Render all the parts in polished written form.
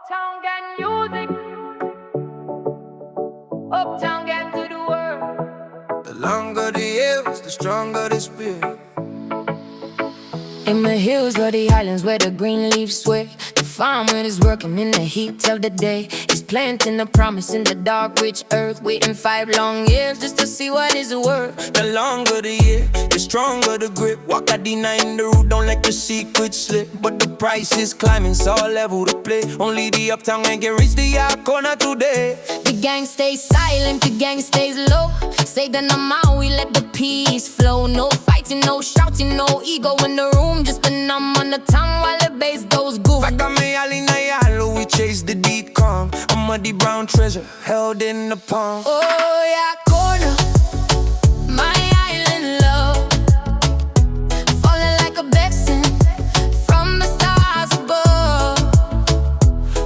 Uptown gang music. Uptown gang to the world. The longer the years, the stronger the spirit. In the hills or the islands where the green leaves sway, the farmer is working in the heat of the day. He's planting a promise in the dark, rich earth, waiting 5 long years just to see what is worth. The longer the year, the stronger the grip. Waka denying the root, don't let the secret slip. But the price is climbing, so all level to play. Only the Uptown gang can reach the out corner today. The gang stays silent, the gang stays low. Say the out, we let the peace flow. No fighting, no shouting, no ego in the room. Just been numb on the tongue while the bass goes goof. Vakacegu, we chase the deep calm. A muddy brown treasure held in the palm. Oh yeah, corner, my island love, falling like a blessing from the stars above.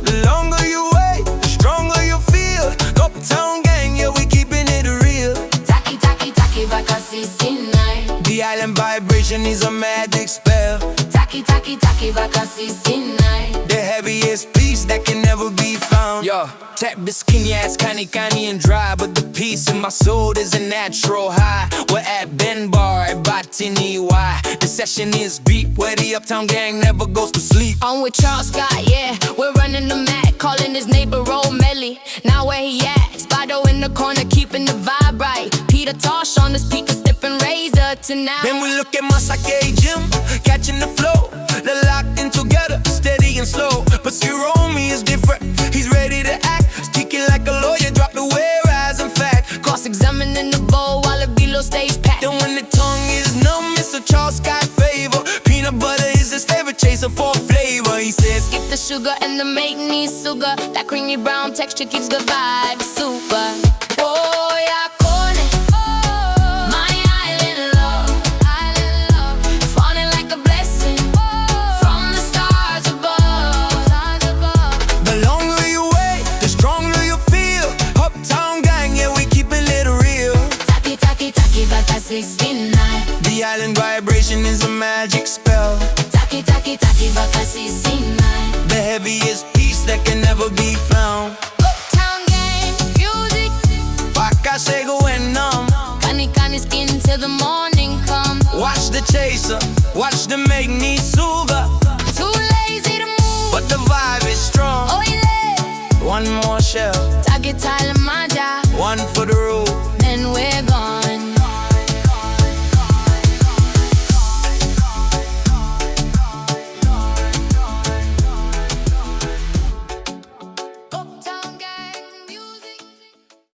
The longer you wait, the stronger you feel. Uptown gang, yeah, we keeping it real. Taki, taki, taki, Vakasisinai. The island vibration is a magic spell. Taki, taki, taki, Vakasisinai. The heaviest piece that can never be found. Yo, tap the skinny ass Kanikani and dry. But the peace in my soul is a natural high. We're at Ben Bar at Batiniwai. The session is deep, where the Uptown gang never goes to sleep. I'm with Charles Scott, yeah, we're running the mat, calling his neighbor Romeli. Now where he at? Spado in the corner, keeping the vibe right. Peter Tosh on the speaker, snipping razor tonight. Then we look at Masa gym, catching the flow. They're locked in together, steady and slow. But Siromi is different, he's ready to act. Speaking like a lawyer, drop the whereas in fact. Cross-examining the bowl while the below stays packed. Then when the tongue is numb, it's a Charles Scott favor. Peanut butter is his favorite, chaser for flavor. He says, skip the sugar and the make needs sugar. That creamy brown texture keeps the vibe super. Oh yeah, corner, my island love, falling like a blessing from the stars above. the longer you wait, the stronger you feel. Uptown gang, yeah, we keeping it real. Taki, taki, taki, Vakasisinai. The island vibration is a magic spell. Taki, taki, taki, Vakasisinai. The heaviest piece that can never be found. Uptown gang music. Vakacegu and numb. Kanikani skin till the morning come. Watch the chaser, watch the make me sugar.